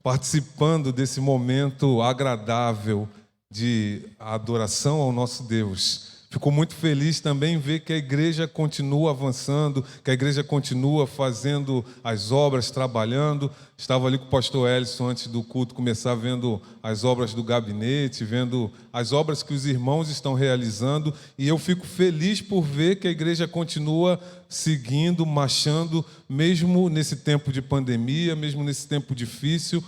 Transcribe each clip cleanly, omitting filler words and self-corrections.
participando desse momento agradável de adoração ao nosso Deus. Fico muito feliz também em ver que a igreja continua avançando, que a igreja continua fazendo as obras, trabalhando. Estava ali com o pastor Ellison antes do culto começar, vendo as obras do gabinete, vendo as obras que os irmãos estão realizando, e eu fico feliz por ver que a igreja continua seguindo, marchando, mesmo nesse tempo de pandemia, mesmo nesse tempo difícil.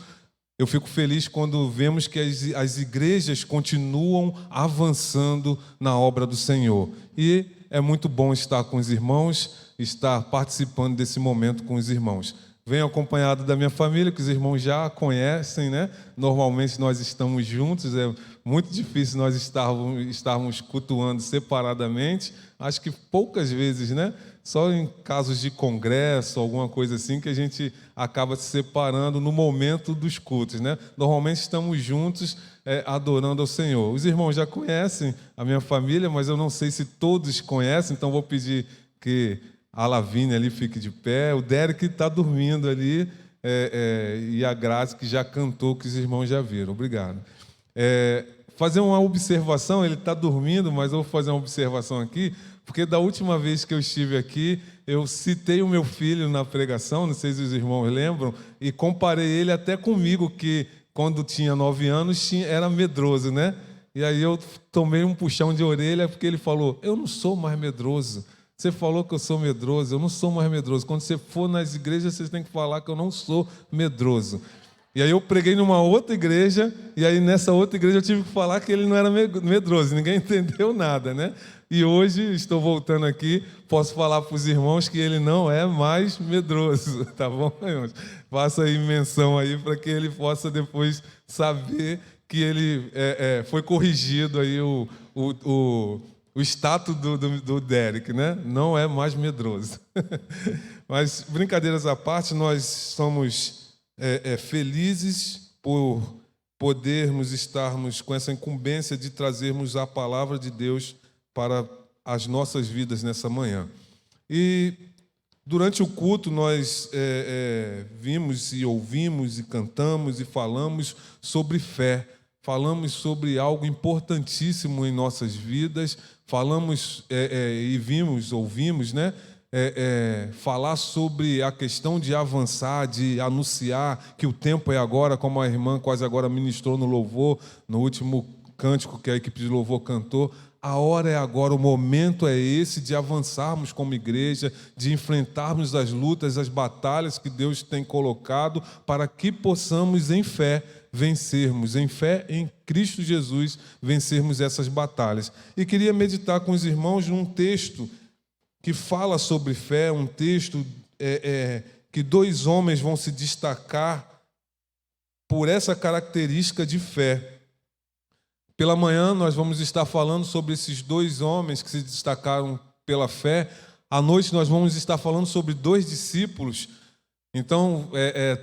Eu fico feliz quando vemos que as igrejas continuam avançando na obra do Senhor. E é muito bom estar com os irmãos, estar participando desse momento com os irmãos. Venho acompanhado da minha família, que os irmãos já conhecem, né? Normalmente nós estamos juntos, é muito difícil nós estarmos cultuando separadamente. Acho que poucas vezes, né? Só em casos de congresso, alguma coisa assim, que a gente acaba se separando no momento dos cultos, né? Normalmente estamos juntos adorando ao Senhor. Os irmãos já conhecem a minha família, mas eu não sei se todos conhecem, então vou pedir que a Lavínia ali fique de pé, o Derek está dormindo ali, e a Grazi, que já cantou, que os irmãos já viram. Obrigado. Fazer uma observação, ele está dormindo, mas eu vou fazer uma observação aqui, porque da última vez que eu estive aqui, eu citei o meu filho na pregação, não sei se os irmãos lembram, e comparei ele até comigo, que quando tinha 9 anos era medroso, né? E aí eu tomei um puxão de orelha, porque ele falou: eu não sou mais medroso. Você falou que eu sou medroso, eu não sou mais medroso. Quando você for nas igrejas, vocês têm que falar que eu não sou medroso. E aí eu preguei numa outra igreja, e aí nessa outra igreja eu tive que falar que ele não era medroso, ninguém entendeu nada, né? E hoje estou voltando aqui, posso falar para os irmãos que ele não é mais medroso, tá bom, irmãos? Faça aí menção aí para que ele possa depois saber que ele foi corrigido aí o status do Derek, né? Não é mais medroso. Mas, brincadeiras à parte, nós somos felizes por podermos estarmos com essa incumbência de trazermos a palavra de Deus para as nossas vidas nessa manhã. E durante o culto nós vimos e ouvimos e cantamos e falamos sobre fé, falamos sobre algo importantíssimo em nossas vidas, falamos e ouvimos, né? Falar sobre a questão de avançar, de anunciar que o tempo é agora, como a irmã quase agora ministrou no louvor, no último cântico que a equipe de louvor cantou. A hora é agora, o momento é esse de avançarmos como igreja, de enfrentarmos as lutas, as batalhas que Deus tem colocado para que possamos, em fé, vencermos, em fé em Cristo Jesus, vencermos essas batalhas. E queria meditar com os irmãos num texto que fala sobre fé, um texto que 2 homens vão se destacar por essa característica de fé. Pela manhã nós vamos estar falando sobre esses 2 homens que se destacaram pela fé. À noite nós vamos estar falando sobre 2 discípulos. Então,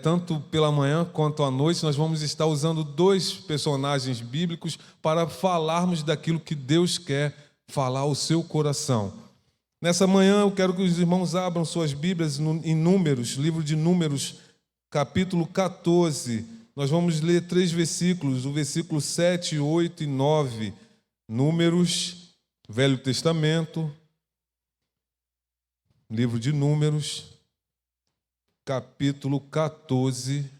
tanto pela manhã quanto à noite, nós vamos estar usando 2 personagens bíblicos para falarmos daquilo que Deus quer falar ao seu coração. Nessa manhã eu quero que os irmãos abram suas Bíblias em Números, livro de Números, capítulo 14. Nós vamos ler 3 versículos, o versículo 7, 8 e 9. Números, Velho Testamento, livro de Números, capítulo 14,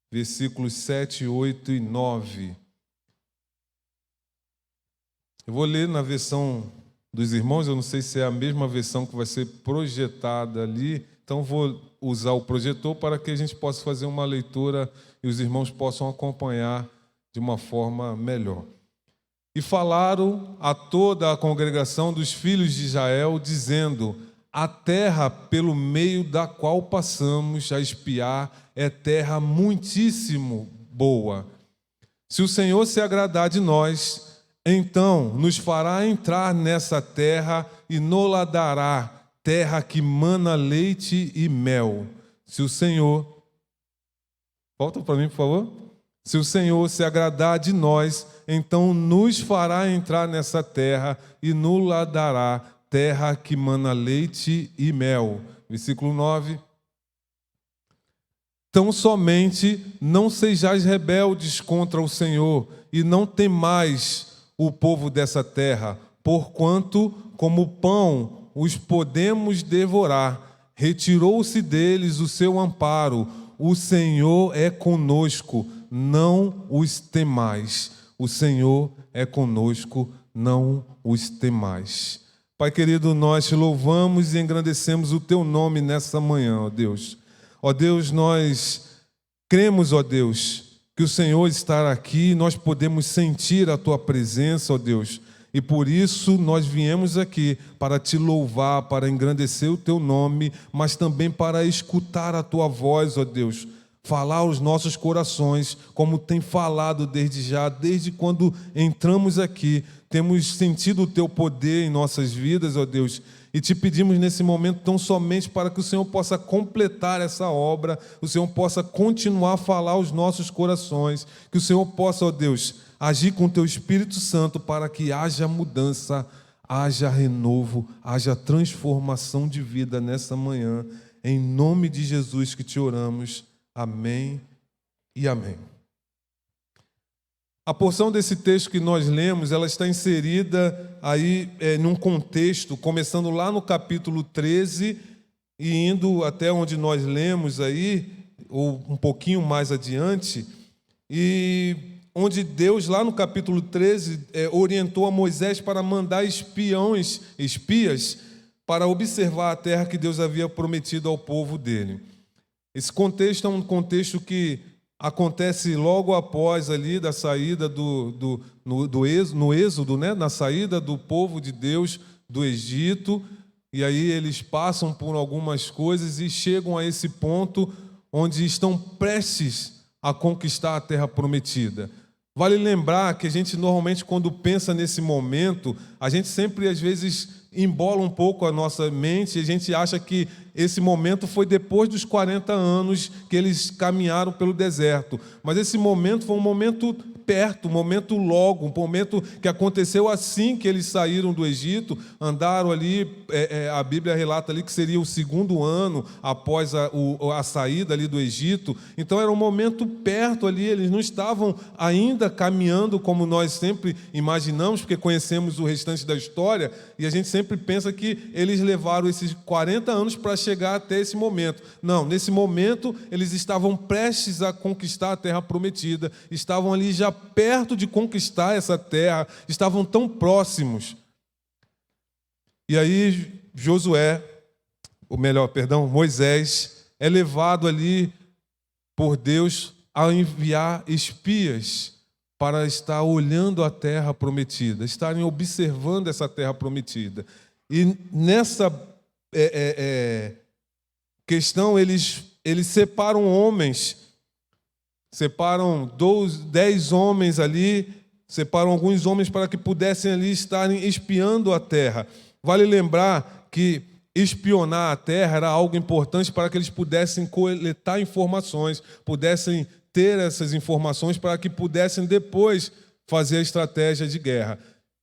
versículos 7, 8 e 9. Eu vou ler na versão dos irmãos, eu não sei se é a mesma versão que vai ser projetada ali, então vou usar o projetor para que a gente possa fazer uma leitura e os irmãos possam acompanhar de uma forma melhor. E falaram a toda a congregação dos filhos de Israel, dizendo: a terra pelo meio da qual passamos a espiar é terra muitíssimo boa. Se o Senhor se agradar de nós, então nos fará entrar nessa terra e nos dará terra que mana leite e mel. Se o Senhor... Volta para mim, por favor. Se o Senhor se agradar de nós, então nos fará entrar nessa terra e nos dará terra que mana leite e mel. Versículo 9. Tão somente não sejais rebeldes contra o Senhor, e não temais o povo dessa terra, porquanto, como pão, os podemos devorar. Retirou-se deles o seu amparo. O Senhor é conosco, não os temais. O Senhor é conosco, não os temais. Pai querido, nós te louvamos e engrandecemos o teu nome nessa manhã, ó Deus. Ó Deus, nós cremos, ó Deus, que o Senhor está aqui, nós podemos sentir a tua presença, ó Deus, e por isso nós viemos aqui para te louvar, para engrandecer o teu nome, mas também para escutar a tua voz, ó Deus, falar aos nossos corações, como tem falado desde já, desde quando entramos aqui, temos sentido o teu poder em nossas vidas, ó Deus, e te pedimos nesse momento tão somente para que o Senhor possa completar essa obra, o Senhor possa continuar a falar aos nossos corações, que o Senhor possa, ó Deus, agir com o teu Espírito Santo para que haja mudança, haja renovo, haja transformação de vida nessa manhã. Em nome de Jesus que te oramos. Amém e amém. A porção desse texto que nós lemos, ela está inserida aí num contexto, começando lá no capítulo 13 e indo até onde nós lemos aí, ou um pouquinho mais adiante, e onde Deus, lá no capítulo 13, orientou a Moisés para mandar espias, para observar a terra que Deus havia prometido ao povo dele. Esse contexto é um contexto que acontece logo após ali da saída no êxodo, né? Na saída do povo de Deus do Egito, e aí eles passam por algumas coisas e chegam a esse ponto onde estão prestes a conquistar a terra prometida. Vale lembrar que a gente normalmente, quando pensa nesse momento, a gente sempre às vezes embola um pouco a nossa mente, e a gente acha que esse momento foi depois dos 40 anos que eles caminharam pelo deserto. Mas esse momento foi um momento perto, um momento logo, um momento que aconteceu assim que eles saíram do Egito, andaram ali, a Bíblia relata ali que seria o segundo ano após a saída ali do Egito. Então era um momento perto ali, eles não estavam ainda caminhando como nós sempre imaginamos, porque conhecemos o restante da história, e a gente sempre pensa que eles levaram esses 40 anos para chegar até esse momento. Não, nesse momento eles estavam prestes a conquistar a terra prometida, estavam ali já perto de conquistar essa terra, estavam tão próximos. E aí Moisés é levado ali por Deus a enviar espias para estar olhando a terra prometida, estarem observando essa terra prometida. E nessa questão, eles separam homens, separam 10 homens ali, separam alguns homens para que pudessem ali estarem espiando a terra. Vale lembrar que espionar a terra era algo importante para que eles pudessem coletar informações, pudessem ter essas informações para que pudessem depois fazer a estratégia de guerra.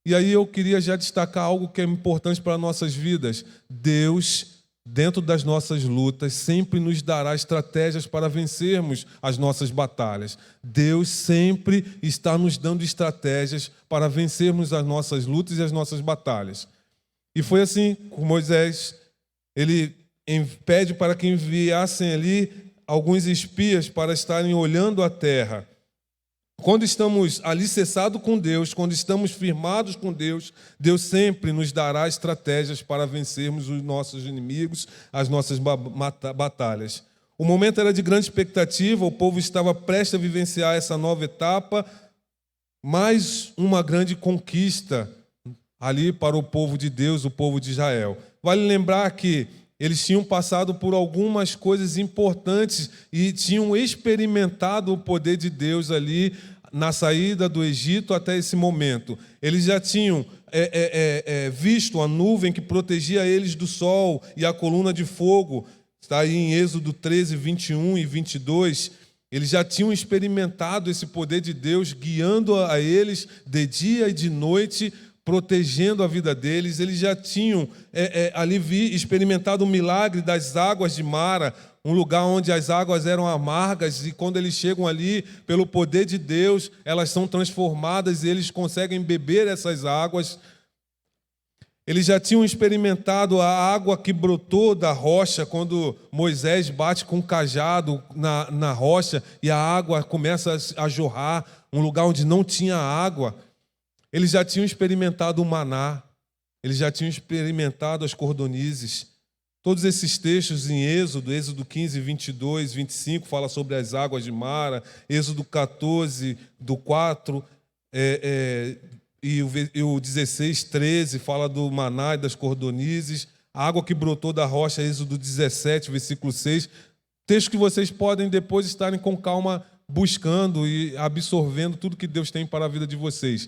E aí eu queria já destacar algo que é importante para nossas vidas. Deus, dentro das nossas lutas, sempre nos dará estratégias para vencermos as nossas batalhas. Deus sempre está nos dando estratégias para vencermos as nossas lutas e as nossas batalhas. E foi assim com Moisés. Ele pede para que enviassem ali alguns espias para estarem olhando a terra. Quando estamos alicerçados com Deus, quando estamos firmados com Deus, Deus sempre nos dará estratégias para vencermos os nossos inimigos, as nossas batalhas. O momento era de grande expectativa, o povo estava prestes a vivenciar essa nova etapa, mais uma grande conquista ali para o povo de Deus, o povo de Israel. Vale lembrar que eles tinham passado por algumas coisas importantes e tinham experimentado o poder de Deus ali na saída do Egito até esse momento. Eles já tinham visto a nuvem que protegia eles do sol e a coluna de fogo. Está aí em Êxodo 13, 21 e 22. Eles já tinham experimentado esse poder de Deus guiando a eles de dia e de noite protegendo a vida deles. Eles já tinham ali experimentado o milagre das águas de Mara, um lugar onde as águas eram amargas, e quando eles chegam ali, pelo poder de Deus, elas são transformadas e eles conseguem beber essas águas. Eles já tinham experimentado a água que brotou da rocha, quando Moisés bate com um cajado na rocha e a água começa a jorrar, um lugar onde não tinha água. Eles já tinham experimentado o maná, eles já tinham experimentado as cordonizes. Todos esses textos em Êxodo 15, 22, 25, fala sobre as águas de Mara, Êxodo 14, do 4, e o 16, 13, fala do maná e das cordonizes, a água que brotou da rocha, Êxodo 17, versículo 6, texto que vocês podem depois estarem com calma buscando e absorvendo tudo que Deus tem para a vida de vocês.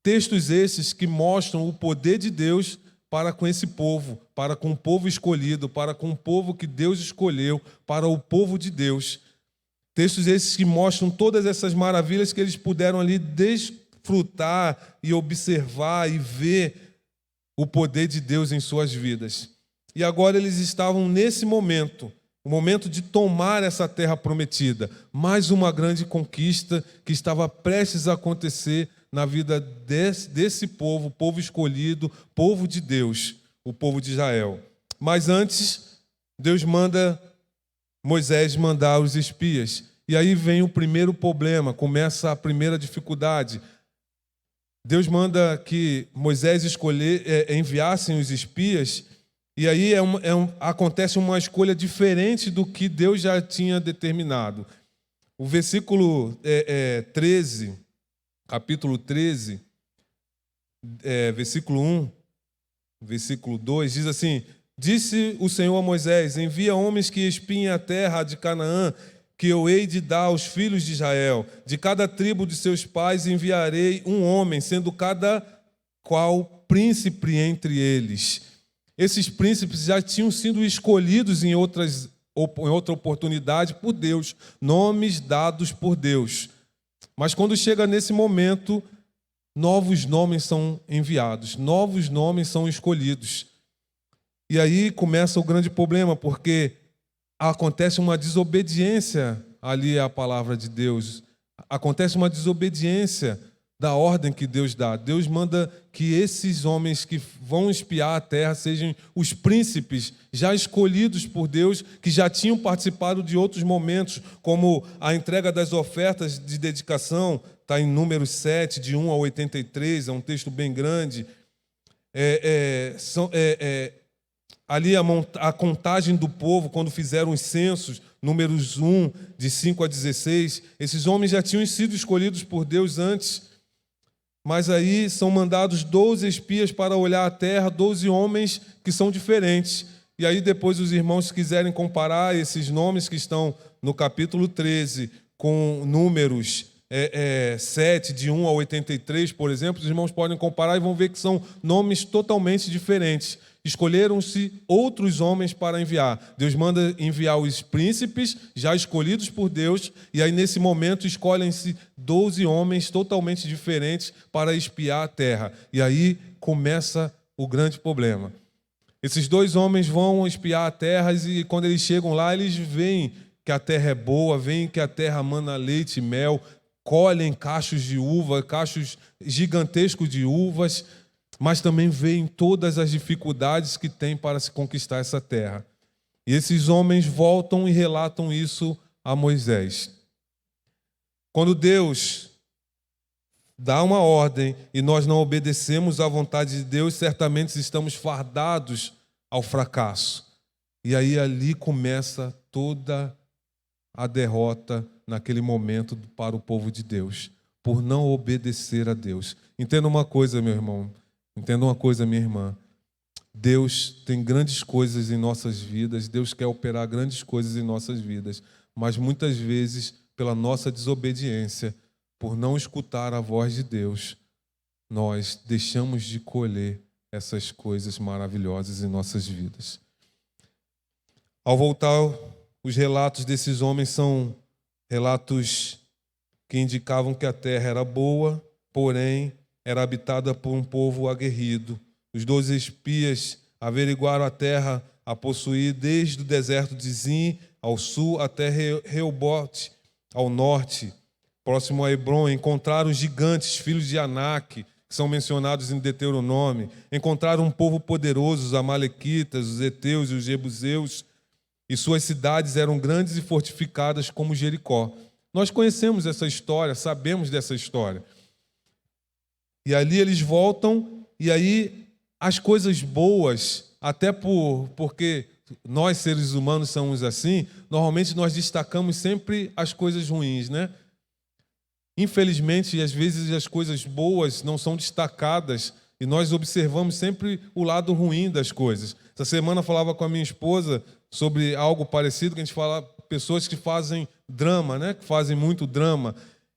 Textos esses que mostram o poder de Deus para com esse povo, para com o povo escolhido, para com o povo que Deus escolheu, para o povo de Deus. Textos esses que mostram todas essas maravilhas que eles puderam ali desfrutar e observar e ver o poder de Deus em suas vidas. E agora eles estavam nesse momento, o momento de tomar essa terra prometida, mais uma grande conquista que estava prestes a acontecer na vida desse povo, povo escolhido, povo de Deus, o povo de Israel. Mas antes, Deus manda Moisés mandar os espias. E aí vem o primeiro problema, começa a primeira dificuldade. Deus manda que Moisés enviassem os espias, e aí acontece uma escolha diferente do que Deus já tinha determinado. O versículo 13... capítulo 13, versículo 1, versículo 2, diz assim: Disse o Senhor a Moisés: Envia homens que espiem a terra de Canaã, que eu hei de dar aos filhos de Israel. De cada tribo de seus pais enviarei um homem, sendo cada qual príncipe entre eles. Esses príncipes já tinham sido escolhidos em outra oportunidade por Deus, nomes dados por Deus. Mas quando chega nesse momento, novos nomes são enviados, novos nomes são escolhidos. E aí começa o grande problema, porque acontece uma desobediência ali à palavra de Deus. Acontece uma desobediência da ordem que Deus dá. Deus manda que esses homens que vão espiar a terra sejam os príncipes já escolhidos por Deus, que já tinham participado de outros momentos, como a entrega das ofertas de dedicação, está em Números 7, de 1 a 83, é um texto bem grande. Ali a contagem do povo, quando fizeram os censos, Números 1, de 5 a 16, esses homens já tinham sido escolhidos por Deus antes. Mas aí são mandados 12 espias para olhar a terra, 12 homens que são diferentes. E aí depois os irmãos, se quiserem comparar esses nomes que estão no capítulo 13 com Números 7, de 1 a 83, por exemplo, os irmãos podem comparar e vão ver que são nomes totalmente diferentes. Escolheram-se outros homens para enviar. Deus manda enviar os príncipes, já escolhidos por Deus, e aí nesse momento escolhem-se 12 homens totalmente diferentes para espiar a terra. E aí começa o grande problema. Esses 2 homens vão espiar a terra e quando eles chegam lá, eles veem que a terra é boa, veem que a terra mana leite e mel, colhem cachos de uva, cachos gigantescos de uvas, mas também veem todas as dificuldades que tem para se conquistar essa terra. E esses homens voltam e relatam isso a Moisés. Quando Deus dá uma ordem e nós não obedecemos à vontade de Deus, certamente estamos fardados ao fracasso. E aí ali começa toda a derrota naquele momento para o povo de Deus, por não obedecer a Deus. Entenda uma coisa, meu irmão. Entenda uma coisa, minha irmã. Deus tem grandes coisas em nossas vidas, Deus quer operar grandes coisas em nossas vidas, mas muitas vezes, pela nossa desobediência, por não escutar a voz de Deus, nós deixamos de colher essas coisas maravilhosas em nossas vidas. Ao voltar, os relatos desses homens são relatos que indicavam que a terra era boa, porém era habitada por um povo aguerrido. Os 12 espias averiguaram a terra a possuir desde o deserto de Zin ao sul até Reobote ao norte, próximo a Hebron. Encontraram os gigantes, filhos de Anak, que são mencionados em Deuteronômio. Encontraram um povo poderoso, os amalequitas, os heteus e os jebuseus, e suas cidades eram grandes e fortificadas como Jericó. Nós conhecemos essa história, sabemos dessa história. E ali eles voltam, e aí as coisas boas, até porque nós seres humanos somos assim, normalmente nós destacamos sempre as coisas ruins, né? Infelizmente, às vezes as coisas boas não são destacadas e nós observamos sempre o lado ruim das coisas. Essa semana eu falava com a minha esposa sobre algo parecido, que a gente fala pessoas que fazem drama, né? Que fazem muito drama.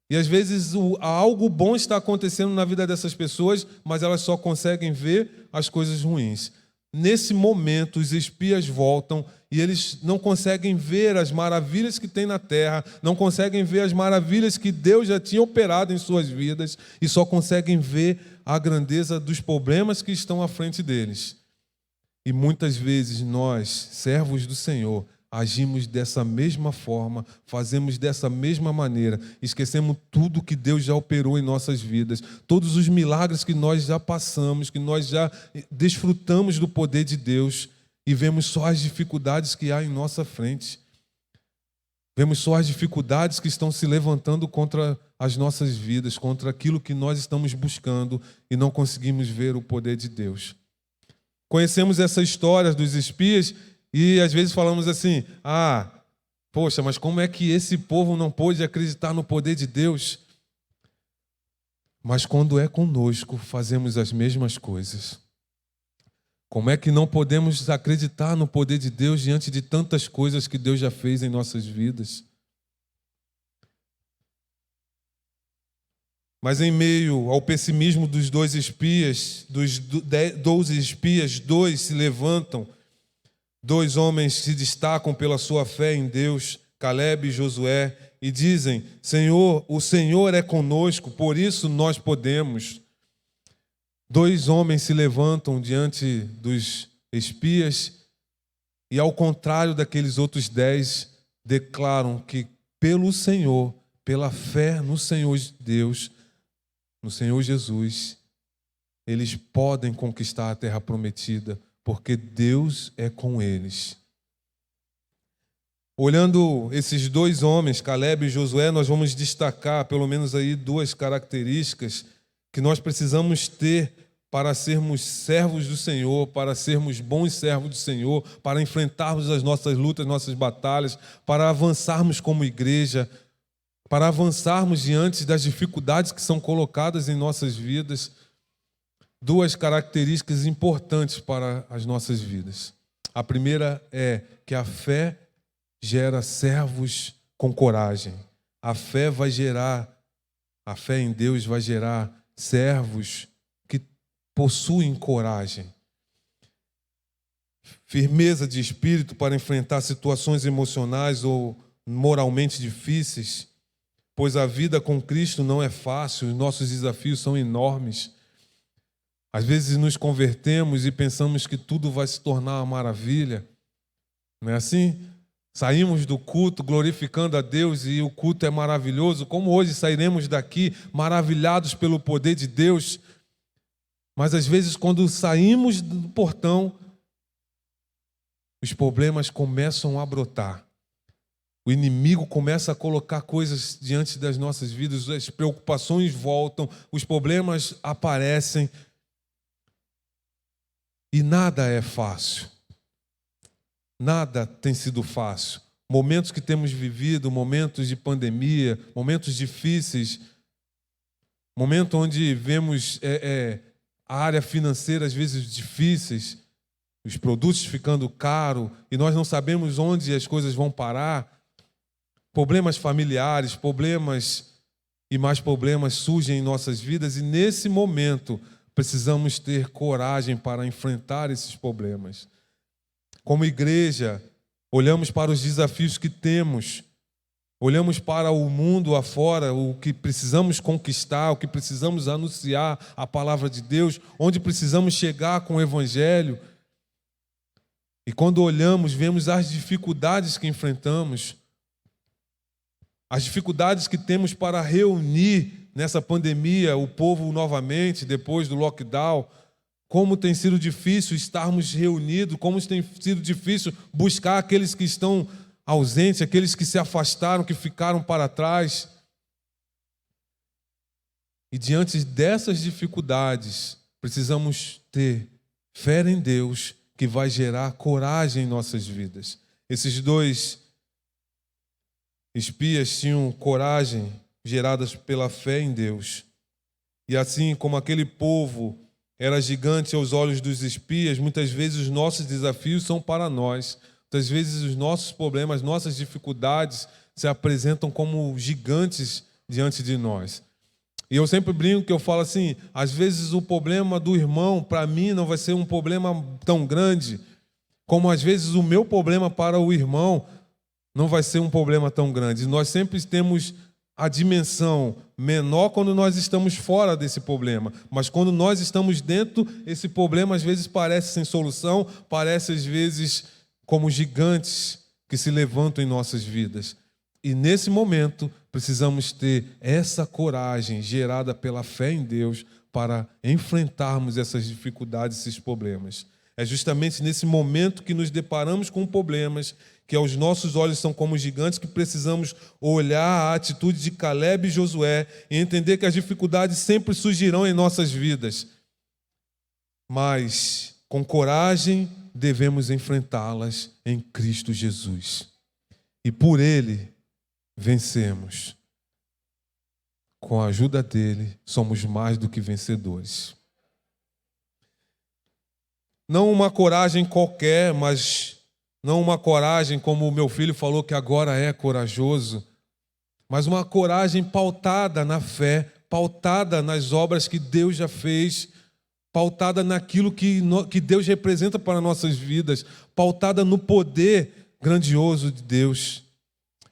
E às vezes algo bom está acontecendo na vida dessas pessoas, mas elas só conseguem ver as coisas ruins. Nesse momento, os espias voltam e eles não conseguem ver as maravilhas que tem na terra, não conseguem ver as maravilhas que Deus já tinha operado em suas vidas e só conseguem ver a grandeza dos problemas que estão à frente deles. E muitas vezes nós, servos do Senhor, agimos dessa mesma forma, fazemos dessa mesma maneira, esquecemos tudo que Deus já operou em nossas vidas, todos os milagres que nós já passamos, que nós já desfrutamos do poder de Deus e vemos só as dificuldades que há em nossa frente. Vemos só as dificuldades que estão se levantando contra as nossas vidas, contra aquilo que nós estamos buscando e não conseguimos ver o poder de Deus. Conhecemos essa história dos espias e às vezes falamos assim, poxa, mas como é que esse povo não pôde acreditar no poder de Deus? Mas quando é conosco, fazemos as mesmas coisas. Como é que não podemos acreditar no poder de Deus diante de tantas coisas que Deus já fez em nossas vidas? Mas em meio ao pessimismo dos 12 espias, dos 12 espias, 2 se levantam. 2 homens se destacam pela sua fé em Deus, Calebe e Josué, e dizem, Senhor, o Senhor é conosco, por isso nós podemos. 2 homens se levantam diante dos espias e, ao contrário daqueles outros 10, declaram que pelo Senhor, pela fé no Senhor Deus, no Senhor Jesus, eles podem conquistar a terra prometida, porque Deus é com eles. Olhando esses 2 homens, Calebe e Josué, nós vamos destacar pelo menos aí 2 características que nós precisamos ter para sermos servos do Senhor, para sermos bons servos do Senhor, para enfrentarmos as nossas lutas, nossas batalhas, para avançarmos como igreja, para avançarmos diante das dificuldades que são colocadas em nossas vidas. 2 características importantes para as nossas vidas. A primeira é que a fé gera servos com coragem. A fé em Deus vai gerar servos que possuem coragem. Firmeza de espírito para enfrentar situações emocionais ou moralmente difíceis, pois a vida com Cristo não é fácil, os nossos desafios são enormes. Às vezes nos convertemos e pensamos que tudo vai se tornar uma maravilha. Não é assim? Saímos do culto glorificando a Deus e o culto é maravilhoso. Como hoje sairemos daqui maravilhados pelo poder de Deus. Mas às vezes quando saímos do portão, os problemas começam a brotar. O inimigo começa a colocar coisas diante das nossas vidas, as preocupações voltam, os problemas aparecem. E nada é fácil. Nada tem sido fácil. Momentos que temos vivido, momentos de pandemia, momentos difíceis, momento onde vemos a área financeira às vezes difíceis, os produtos ficando caros e nós não sabemos onde as coisas vão parar. Problemas familiares, problemas e mais problemas surgem em nossas vidas e nesse momento precisamos ter coragem para enfrentar esses problemas. Como igreja, olhamos para os desafios que temos, olhamos para o mundo afora, o que precisamos conquistar, o que precisamos anunciar a palavra de Deus, onde precisamos chegar com o Evangelho. E quando olhamos, vemos as dificuldades que enfrentamos, as dificuldades que temos para reunir nessa pandemia o povo novamente, depois do lockdown. Como tem sido difícil estarmos reunidos, como tem sido difícil buscar aqueles que estão ausentes, aqueles que se afastaram, que ficaram para trás. E diante dessas dificuldades, precisamos ter fé em Deus, que vai gerar coragem em nossas vidas. Esses dois espias tinham coragem geradas pela fé em Deus. E assim como aquele povo era gigante aos olhos dos espias, muitas vezes os nossos desafios são para nós. Muitas vezes os nossos problemas, nossas dificuldades se apresentam como gigantes diante de nós. E eu sempre brinco que eu falo assim, às vezes o problema do irmão, para mim, não vai ser um problema tão grande, como às vezes o meu problema para o irmão não vai ser um problema tão grande. Nós sempre temos a dimensão menor quando nós estamos fora desse problema, mas quando nós estamos dentro, esse problema às vezes parece sem solução, parece às vezes como gigantes que se levantam em nossas vidas. E nesse momento, precisamos ter essa coragem gerada pela fé em Deus para enfrentarmos essas dificuldades, esses problemas. É justamente nesse momento que nos deparamos com problemas, que aos nossos olhos são como gigantes, que precisamos olhar a atitude de Caleb e Josué e entender que as dificuldades sempre surgirão em nossas vidas. Mas, com coragem, devemos enfrentá-las em Cristo Jesus. E por Ele, vencemos. Com a ajuda dele, somos mais do que vencedores. Não uma coragem qualquer, mas não uma coragem como o meu filho falou que agora é corajoso, mas uma coragem pautada na fé, pautada nas obras que Deus já fez, pautada naquilo que Deus representa para nossas vidas, pautada no poder grandioso de Deus.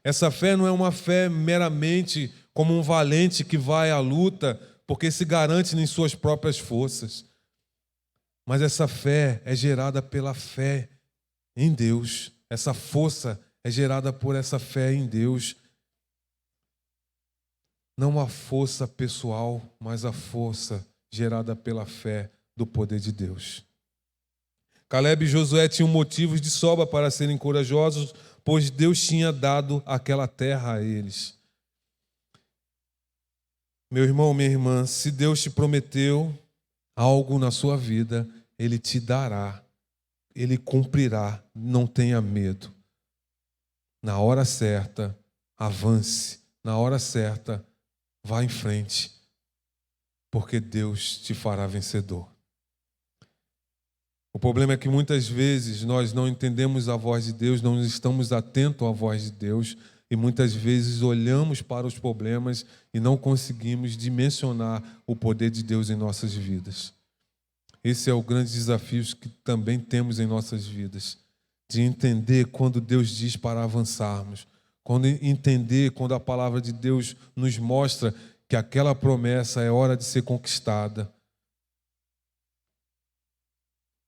Essa fé não é uma fé meramente como um valente que vai à luta porque se garante em suas próprias forças. Mas essa fé é gerada pela fé em Deus. Essa força é gerada por essa fé em Deus. Não a força pessoal, mas a força gerada pela fé do poder de Deus. Caleb e Josué tinham motivos de sobra para serem corajosos, pois Deus tinha dado aquela terra a eles. Meu irmão, minha irmã, se Deus te prometeu algo na sua vida, Ele te dará, Ele cumprirá, não tenha medo. Na hora certa, avance, na hora certa, vá em frente, porque Deus te fará vencedor. O problema é que muitas vezes nós não entendemos a voz de Deus, não estamos atentos à voz de Deus e muitas vezes olhamos para os problemas e não conseguimos dimensionar o poder de Deus em nossas vidas. Esse é o grande desafio que também temos em nossas vidas, de entender quando Deus diz para avançarmos, quando a palavra de Deus nos mostra que aquela promessa é hora de ser conquistada.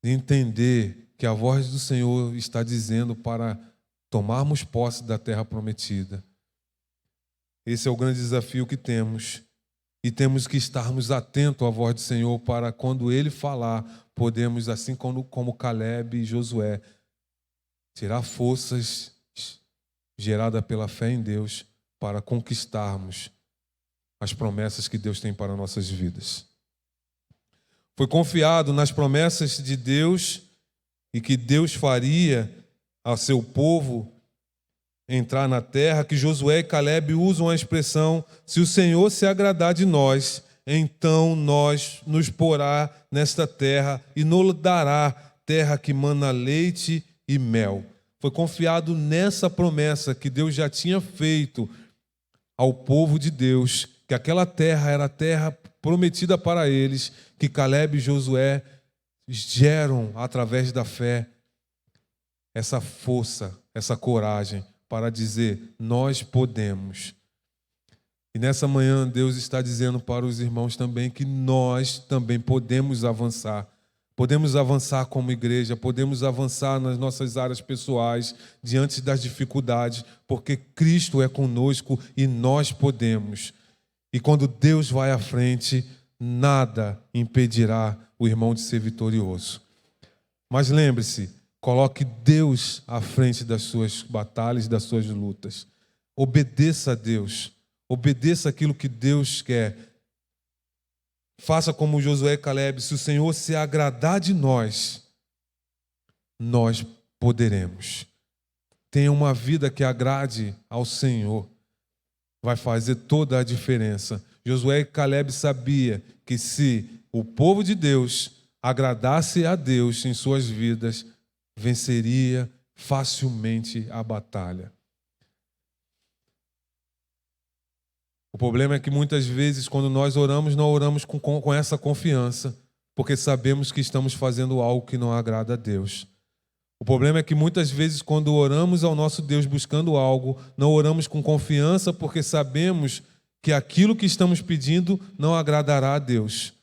De entender que a voz do Senhor está dizendo para tomarmos posse da terra prometida. Esse é o grande desafio que temos. E temos que estarmos atentos à voz do Senhor para quando Ele falar, podemos, assim como Caleb e Josué, tirar forças geradas pela fé em Deus para conquistarmos as promessas que Deus tem para nossas vidas. Foi confiado nas promessas de Deus e que Deus faria a seu povo entrar na terra, que Josué e Caleb usam a expressão: se o Senhor se agradar de nós, então nos porá nesta terra e nos dará terra que mana leite e mel. Foi confiado nessa promessa que Deus já tinha feito ao povo de Deus, que aquela terra era a terra prometida para eles, que Caleb e Josué geram, através da fé, essa força, essa coragem para dizer: nós podemos. E nessa manhã Deus está dizendo para os irmãos também que nós também podemos avançar. Podemos avançar como igreja, podemos avançar nas nossas áreas pessoais, diante das dificuldades, porque Cristo é conosco e nós podemos. E quando Deus vai à frente, nada impedirá o irmão de ser vitorioso. Mas lembre-se, coloque Deus à frente das suas batalhas, das suas lutas. Obedeça a Deus. Obedeça aquilo que Deus quer. Faça como Josué e Caleb. Se o Senhor se agradar de nós, nós poderemos. Tenha uma vida que agrade ao Senhor. Vai fazer toda a diferença. Josué e Caleb sabiam que se o povo de Deus agradasse a Deus em suas vidas, venceria facilmente a batalha. O problema é que muitas vezes, quando nós oramos, não oramos com essa confiança, porque sabemos que estamos fazendo algo que não agrada a Deus. O problema é que muitas vezes, quando oramos ao nosso Deus buscando algo, não oramos com confiança, porque sabemos que aquilo que estamos pedindo não agradará a Deus.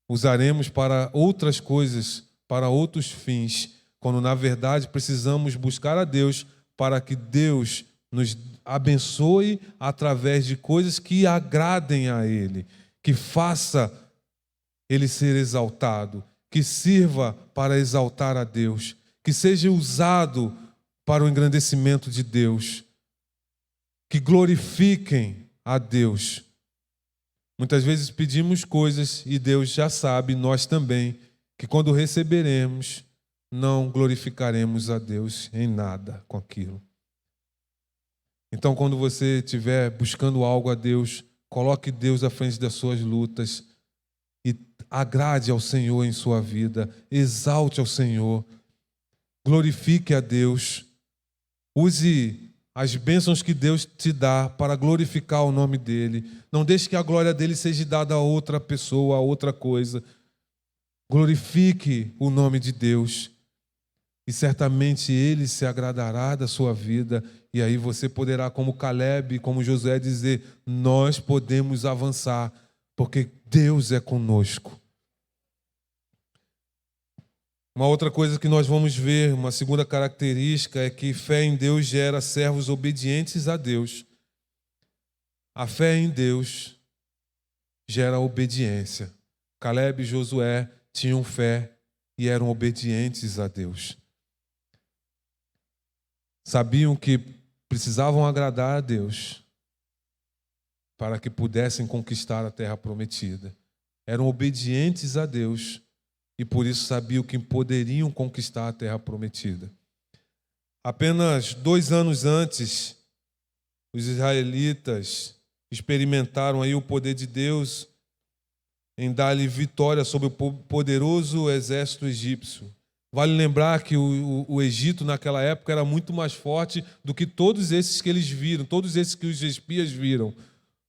Usaremos para outras coisas, para outros fins, quando na verdade precisamos buscar a Deus para que Deus nos abençoe através de coisas que agradem a Ele, que faça Ele ser exaltado, que sirva para exaltar a Deus, que seja usado para o engrandecimento de Deus, que glorifiquem a Deus. Muitas vezes pedimos coisas e Deus já sabe, nós também, que quando receberemos, não glorificaremos a Deus em nada com aquilo. Então, quando você estiver buscando algo a Deus, coloque Deus à frente das suas lutas e agrade ao Senhor em sua vida, exalte ao Senhor, glorifique a Deus, use as bênçãos que Deus te dá para glorificar o nome dEle. Não deixe que a glória dEle seja dada a outra pessoa, a outra coisa. Glorifique o nome de Deus e certamente Ele se agradará da sua vida. E aí você poderá, como Caleb, como Josué, dizer: nós podemos avançar, porque Deus é conosco. Uma outra coisa que nós vamos ver, uma segunda característica, é que fé em Deus gera servos obedientes a Deus. A fé em Deus gera obediência. Caleb e Josué tinham fé e eram obedientes a Deus. Sabiam que precisavam agradar a Deus para que pudessem conquistar a terra prometida. Eram obedientes a Deus e por isso sabiam que poderiam conquistar a terra prometida. Apenas 2 anos antes, os israelitas experimentaram aí o poder de Deus em dar-lhe vitória sobre o poderoso exército egípcio. Vale lembrar que o Egito naquela época era muito mais forte do que todos esses que eles viram, todos esses que os espias viram.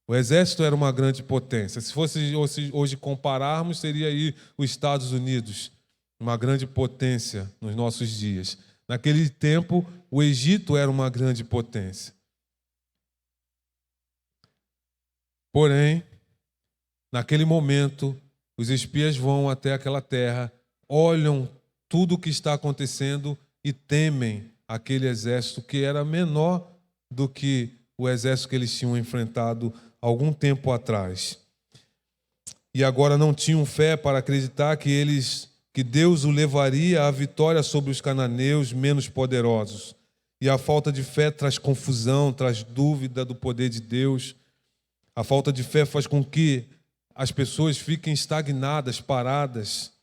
O exército era uma grande potência. Se fosse hoje compararmos, seria aí os Estados Unidos, uma grande potência nos nossos dias. Naquele tempo, o Egito era uma grande potência. Porém, naquele momento, os espias vão até aquela terra, olham tudo o que está acontecendo e temem aquele exército que era menor do que o exército que eles tinham enfrentado algum tempo atrás. E agora não tinham fé para acreditar que Deus o levaria à vitória sobre os cananeus menos poderosos. E a falta de fé traz confusão, traz dúvida do poder de Deus. A falta de fé faz com que as pessoas fiquem estagnadas, paradas.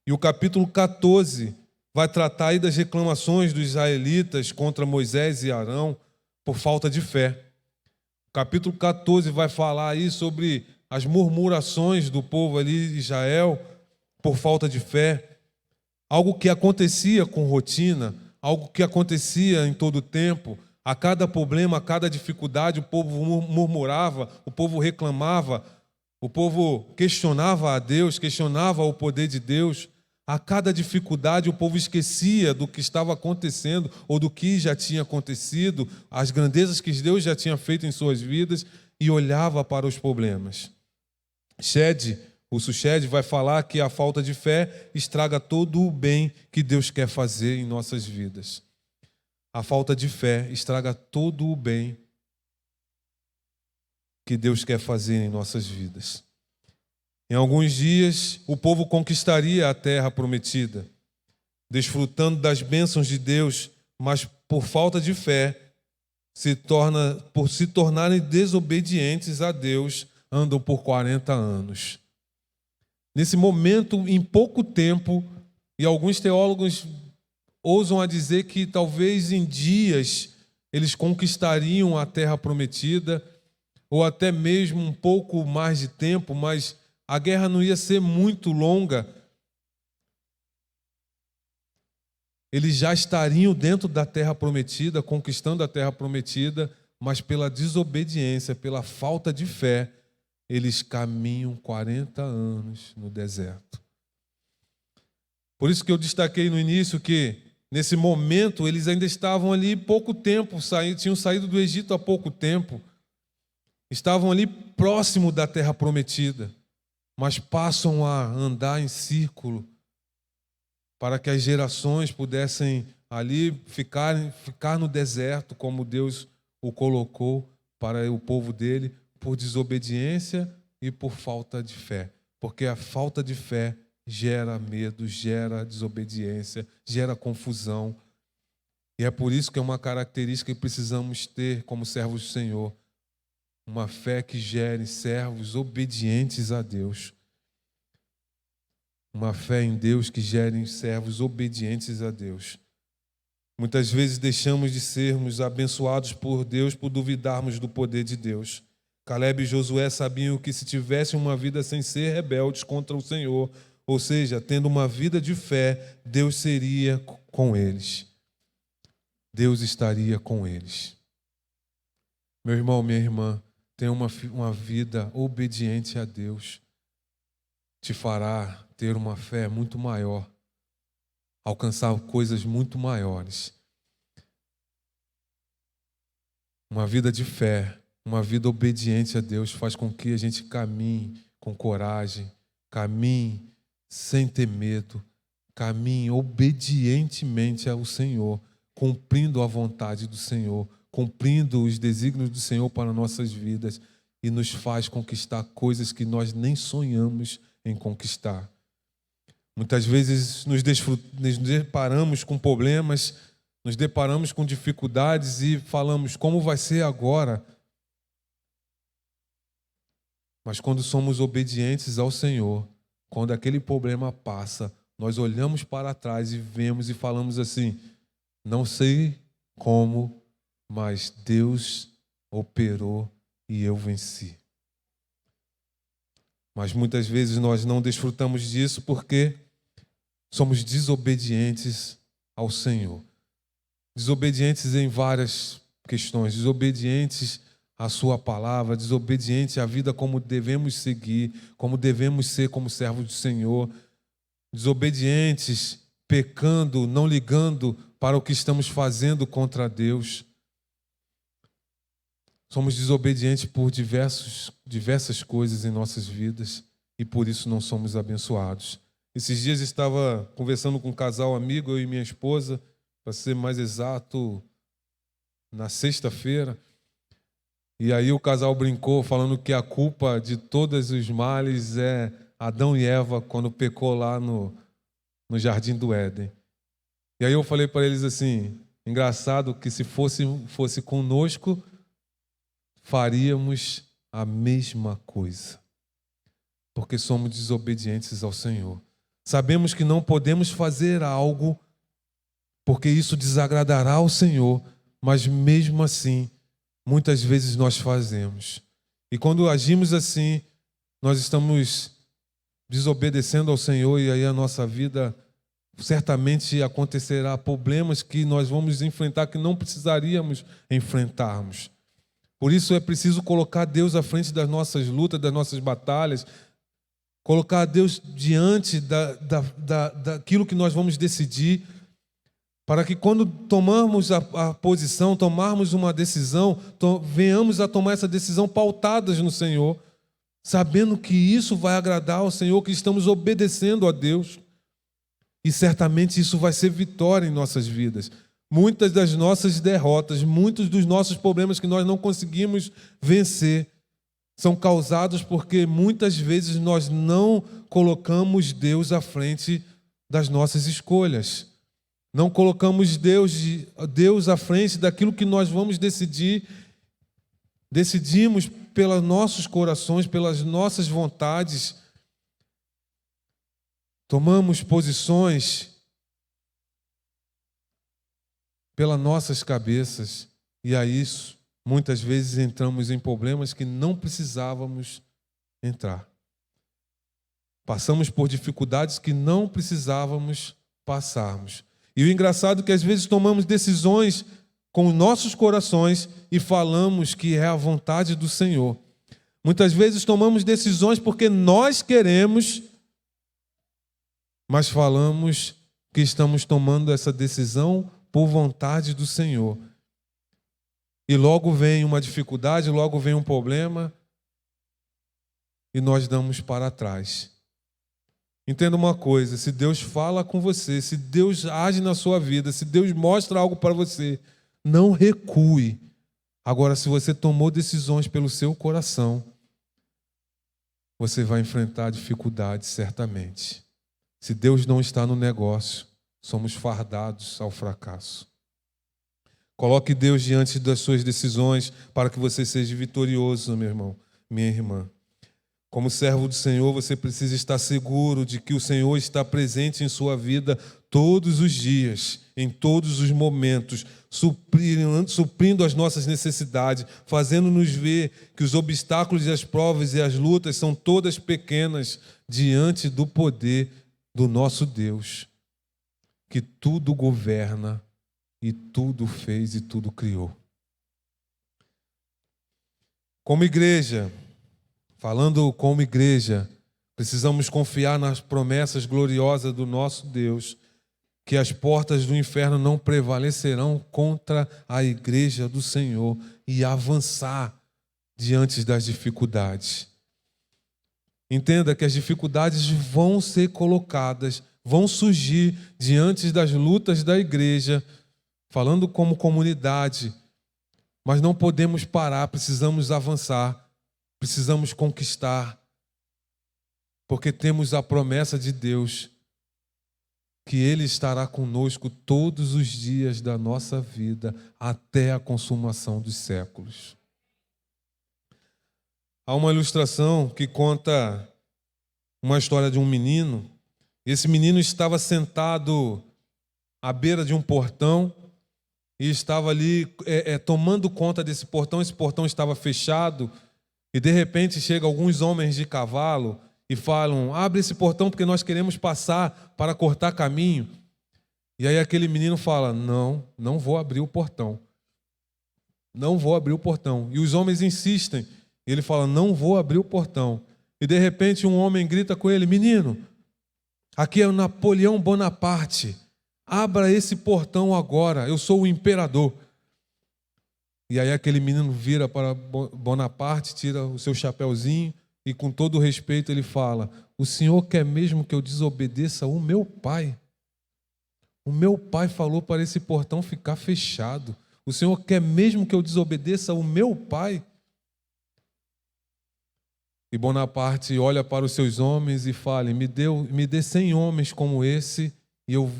E o capítulo 14 vai tratar aí das reclamações dos israelitas contra Moisés e Arão por falta de fé. O capítulo 14 vai falar aí sobre as murmurações do povo ali de Israel por falta de fé. Algo que acontecia com rotina, algo que acontecia em todo o tempo. A cada problema, a cada dificuldade, o povo murmurava, o povo reclamava, o povo questionava a Deus, questionava o poder de Deus. A cada dificuldade, o povo esquecia do que estava acontecendo ou do que já tinha acontecido, as grandezas que Deus já tinha feito em suas vidas, e olhava para os problemas. O Shed vai falar que a falta de fé estraga todo o bem que Deus quer fazer em nossas vidas. A falta de fé estraga todo o bem que Deus quer fazer em nossas vidas. Em alguns dias, o povo conquistaria a terra prometida, desfrutando das bênçãos de Deus, mas por falta de fé, por se tornarem desobedientes a Deus, andam por 40 anos. Nesse momento, em pouco tempo, e alguns teólogos ousam a dizer que talvez em dias eles conquistariam a terra prometida, ou até mesmo um pouco mais de tempo, mas a guerra não ia ser muito longa. Eles já estariam dentro da terra prometida, conquistando a terra prometida, mas pela desobediência, pela falta de fé, eles caminham 40 anos no deserto. Por isso que eu destaquei no início que, nesse momento, eles ainda estavam ali pouco tempo, tinham saído do Egito há pouco tempo, estavam ali próximo da terra prometida, mas passam a andar em círculo para que as gerações pudessem ali ficar no deserto, como Deus o colocou para o povo dele, por desobediência e por falta de fé. Porque a falta de fé gera medo, gera desobediência, gera confusão. E é por isso que é uma característica que precisamos ter como servos do Senhor. Uma fé que gere servos obedientes a Deus. Uma fé em Deus que gere servos obedientes a Deus. Muitas vezes deixamos de sermos abençoados por Deus por duvidarmos do poder de Deus. Caleb e Josué sabiam que se tivessem uma vida sem ser rebeldes contra o Senhor, ou seja, tendo uma vida de fé, Deus seria com eles. Deus estaria com eles. Meu irmão, minha irmã, tenha uma vida obediente a Deus. Te fará ter uma fé muito maior, alcançar coisas muito maiores. Uma vida de fé, uma vida obediente a Deus faz com que a gente caminhe com coragem, caminhe sem ter medo, caminhe obedientemente ao Senhor, cumprindo a vontade do Senhor, cumprindo os desígnios do Senhor para nossas vidas, e nos faz conquistar coisas que nós nem sonhamos em conquistar. Muitas vezes nos deparamos com problemas, nos deparamos com dificuldades e falamos, como vai ser agora? Mas quando somos obedientes ao Senhor, quando aquele problema passa, nós olhamos para trás e vemos e falamos assim, não sei como, mas Deus operou e eu venci. Mas muitas vezes nós não desfrutamos disso porque somos desobedientes ao Senhor. Desobedientes em várias questões, desobedientes à sua palavra, desobedientes à vida como devemos seguir, como devemos ser como servos do Senhor, desobedientes, pecando, não ligando para o que estamos fazendo contra Deus. Somos desobedientes por diversas coisas em nossas vidas e por isso não somos abençoados. Esses dias estava conversando com um casal amigo, eu e minha esposa, para ser mais exato, na sexta-feira. E aí o casal brincou falando que a culpa de todos os males é Adão e Eva quando pecou lá no Jardim do Éden. E aí eu falei para eles assim, engraçado que se fosse conosco, faríamos a mesma coisa. Porque somos desobedientes ao Senhor. Sabemos que não podemos fazer algo porque isso desagradará ao Senhor, mas mesmo assim, muitas vezes nós fazemos. E quando agimos assim, nós estamos desobedecendo ao Senhor e aí a nossa vida certamente acontecerá problemas que nós vamos enfrentar que não precisaríamos enfrentarmos. Por isso é preciso colocar Deus à frente das nossas lutas, das nossas batalhas, colocar a Deus diante daquilo que nós vamos decidir, para que quando tomarmos a posição, tomarmos uma decisão, venhamos a tomar essa decisão pautadas no Senhor, sabendo que isso vai agradar ao Senhor, que estamos obedecendo a Deus. E certamente isso vai ser vitória em nossas vidas. Muitas das nossas derrotas, muitos dos nossos problemas que nós não conseguimos vencer, são causados porque muitas vezes nós não colocamos Deus à frente das nossas escolhas. Não colocamos Deus à frente daquilo que nós vamos decidir. Decidimos pelos nossos corações, pelas nossas vontades. Tomamos posições pelas nossas cabeças. E a isso, muitas vezes entramos em problemas que não precisávamos entrar. Passamos por dificuldades que não precisávamos passarmos. E o engraçado é que às vezes tomamos decisões com nossos corações e falamos que é a vontade do Senhor. Muitas vezes tomamos decisões porque nós queremos, mas falamos que estamos tomando essa decisão por vontade do Senhor. E logo vem uma dificuldade, logo vem um problema e nós damos para trás. Entenda uma coisa, se Deus fala com você, se Deus age na sua vida, se Deus mostra algo para você, não recue. Agora, se você tomou decisões pelo seu coração, você vai enfrentar dificuldades certamente. Se Deus não está no negócio, somos fardados ao fracasso. Coloque Deus diante das suas decisões para que você seja vitorioso, meu irmão, minha irmã. Como servo do Senhor, você precisa estar seguro de que o Senhor está presente em sua vida todos os dias, em todos os momentos, suprindo as nossas necessidades, fazendo-nos ver que os obstáculos e as provas e as lutas são todas pequenas diante do poder do nosso Deus, que tudo governa e tudo fez e tudo criou. Como igreja, falando como igreja, precisamos confiar nas promessas gloriosas do nosso Deus, que as portas do inferno não prevalecerão contra a igreja do Senhor e avançar diante das dificuldades. Entenda que as dificuldades vão ser colocadas, vão surgir diante das lutas da igreja, falando como comunidade, mas não podemos parar, precisamos avançar. Precisamos conquistar, porque temos a promessa de Deus que Ele estará conosco todos os dias da nossa vida até a consumação dos séculos. Há uma ilustração que conta uma história de um menino. Esse menino estava sentado à beira de um portão e estava ali tomando conta desse portão. Esse portão estava fechado. E de repente chegam alguns homens de cavalo e falam: abre esse portão porque nós queremos passar para cortar caminho. E aí aquele menino fala: não vou abrir o portão. Não vou abrir o portão. E os homens insistem. E ele fala: não vou abrir o portão. E de repente um homem grita com ele: menino, aqui é o Napoleão Bonaparte. Abra esse portão agora, eu sou o imperador. E aí aquele menino vira para Bonaparte, tira o seu chapéuzinho e com todo respeito ele fala: o senhor quer mesmo que eu desobedeça o meu pai? O meu pai falou para esse portão ficar fechado. O senhor quer mesmo que eu desobedeça o meu pai? E Bonaparte olha para os seus homens e fala: me dê 100 homens como esse e eu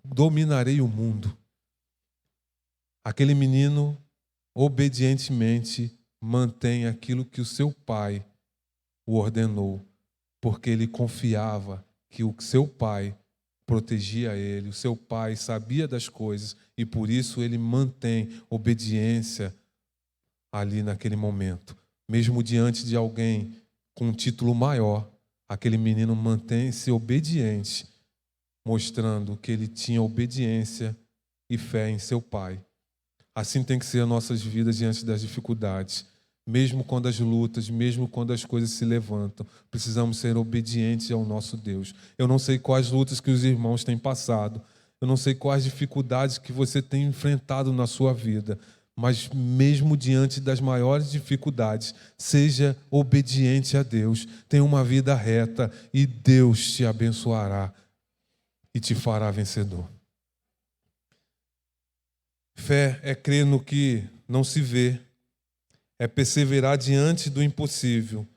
dominarei o mundo. Aquele menino obedientemente mantém aquilo que o seu pai o ordenou, porque ele confiava que o seu pai protegia ele, o seu pai sabia das coisas e por isso ele mantém obediência ali naquele momento. Mesmo diante de alguém com um título maior, aquele menino mantém-se obediente, mostrando que ele tinha obediência e fé em seu pai. Assim tem que ser as nossas vidas diante das dificuldades. mesmo quando as lutas, mesmo quando as coisas se levantam, precisamos ser obedientes ao nosso Deus. Eu não sei quais lutas que os irmãos têm passado, eu não sei quais dificuldades que você tem enfrentado na sua vida, mas mesmo diante das maiores dificuldades, seja obediente a Deus, tenha uma vida reta e Deus te abençoará e te fará vencedor. Fé é crer no que não se vê, é perseverar diante do impossível.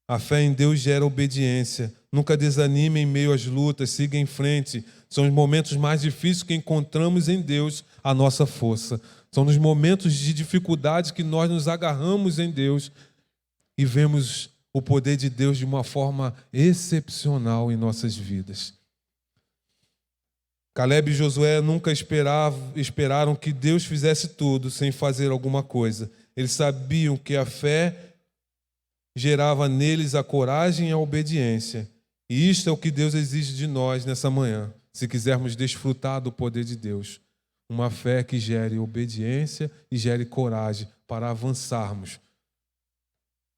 A fé em Deus gera obediência. Nunca desanime em meio às lutas, siga em frente. São os momentos mais difíceis que encontramos em Deus a nossa força. São nos momentos de dificuldade que nós nos agarramos em Deus e vemos o poder de Deus de uma forma excepcional em nossas vidas. Caleb e Josué nunca esperaram que Deus fizesse tudo sem fazer alguma coisa. Eles sabiam que a fé gerava neles a coragem e a obediência. E isto é o que Deus exige de nós nessa manhã, se quisermos desfrutar do poder de Deus. Uma fé que gere obediência e gere coragem para avançarmos,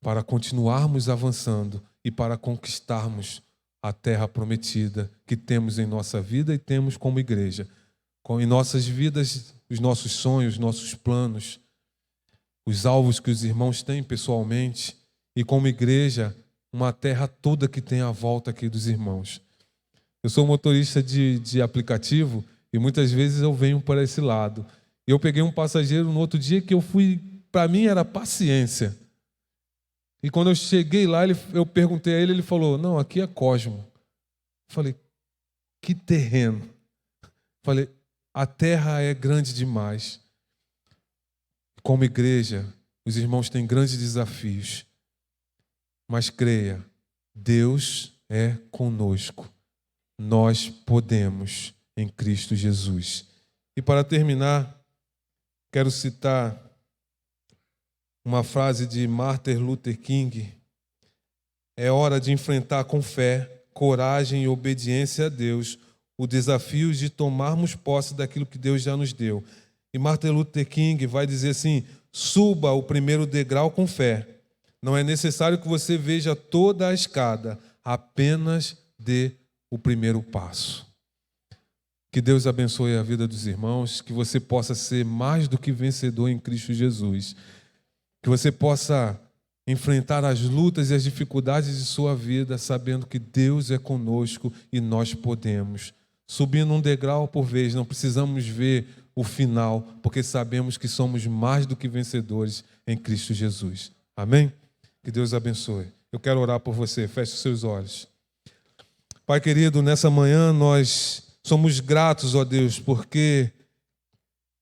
para continuarmos avançando e para conquistarmos a terra prometida que temos em nossa vida e temos como igreja. Em nossas vidas, os nossos sonhos, nossos planos, os alvos que os irmãos têm pessoalmente e como igreja, uma terra toda que tem a volta aqui dos irmãos. Eu sou motorista de aplicativo e muitas vezes eu venho para esse lado. Eu peguei um passageiro no outro dia que eu fui, para mim era paciência. E quando eu cheguei lá, eu perguntei a ele, ele falou, não, aqui é Cosmo. Eu falei, que terreno. Eu falei, a terra é grande demais. Como igreja, os irmãos têm grandes desafios. Mas creia, Deus é conosco. Nós podemos em Cristo Jesus. E para terminar, quero citar uma frase de Martin Luther King. É hora de enfrentar com fé, coragem e obediência a Deus o desafio de tomarmos posse daquilo que Deus já nos deu. E Martin Luther King vai dizer assim, suba o primeiro degrau com fé. Não é necessário que você veja toda a escada, apenas dê o primeiro passo. Que Deus abençoe a vida dos irmãos, que você possa ser mais do que vencedor em Cristo Jesus. Que você possa enfrentar as lutas e as dificuldades de sua vida, sabendo que Deus é conosco e nós podemos. Subindo um degrau por vez, não precisamos ver o final, porque sabemos que somos mais do que vencedores em Cristo Jesus. Amém? Que Deus abençoe. Eu quero orar por você. Feche os seus olhos. Pai querido, nessa manhã nós somos gratos, ó Deus, porque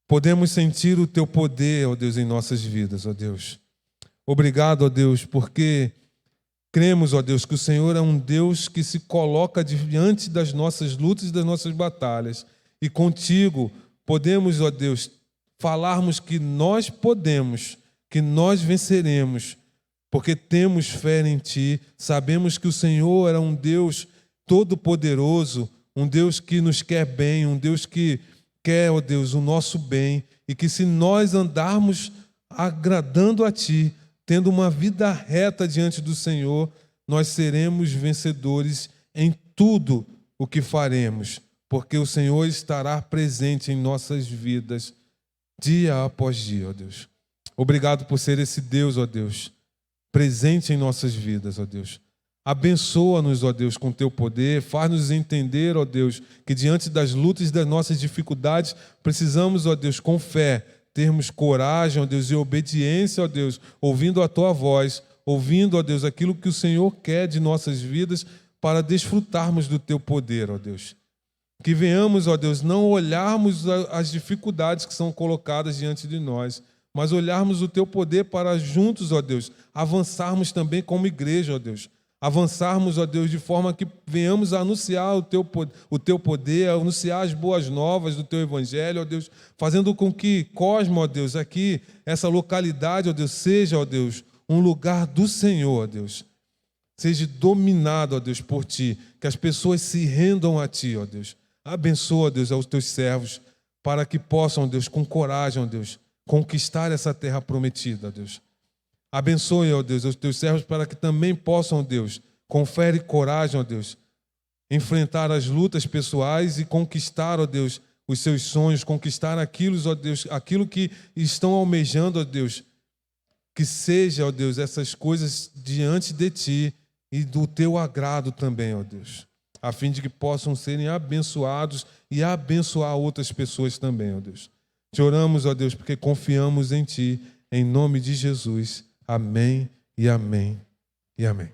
podemos sentir o Teu poder, ó Deus, em nossas vidas, ó Deus. Obrigado, ó Deus, porque cremos, ó Deus, que o Senhor é um Deus que se coloca diante das nossas lutas e das nossas batalhas. E contigo podemos, ó Deus, falarmos que nós podemos, que nós venceremos, porque temos fé em Ti, sabemos que o Senhor é um Deus todo-poderoso, um Deus que nos quer bem, um Deus que quer, ó Deus, o nosso bem, e que se nós andarmos agradando a Ti, tendo uma vida reta diante do Senhor, nós seremos vencedores em tudo o que faremos, porque o Senhor estará presente em nossas vidas, dia após dia, ó Deus. Obrigado por ser esse Deus, ó Deus, presente em nossas vidas, ó Deus. Abençoa-nos, ó Deus, com Teu poder, faz-nos entender, ó Deus, que diante das lutas e das nossas dificuldades, precisamos, ó Deus, com fé, termos coragem, ó Deus, e obediência, ó Deus, ouvindo a Tua voz, ouvindo, ó Deus, aquilo que o Senhor quer de nossas vidas para desfrutarmos do Teu poder, ó Deus. Que venhamos, ó Deus, não olharmos as dificuldades que são colocadas diante de nós, mas olharmos o Teu poder para juntos, ó Deus, avançarmos também como igreja, ó Deus. Avançarmos, ó Deus, de forma que venhamos a anunciar o Teu poder, a anunciar as boas novas do Teu Evangelho, ó Deus, fazendo com que Cosmo, ó Deus, aqui, essa localidade, ó Deus, seja, ó Deus, um lugar do Senhor, ó Deus. Seja dominado, ó Deus, por Ti, que as pessoas se rendam a Ti, ó Deus. Abençoa, ó Deus, aos Teus servos, para que possam, ó Deus, com coragem, ó Deus, conquistar essa terra prometida, ó Deus. Abençoe, ó Deus, os teus servos para que também possam, ó Deus, confere coragem, ó Deus, enfrentar as lutas pessoais e conquistar, ó Deus, os seus sonhos, conquistar aquilo, ó Deus, aquilo que estão almejando, ó Deus, que seja, ó Deus, essas coisas diante de Ti e do Teu agrado também, ó Deus, a fim de que possam serem abençoados e abençoar outras pessoas também, ó Deus. Te oramos, ó Deus, porque confiamos em Ti, em nome de Jesus. Amém e amém e amém.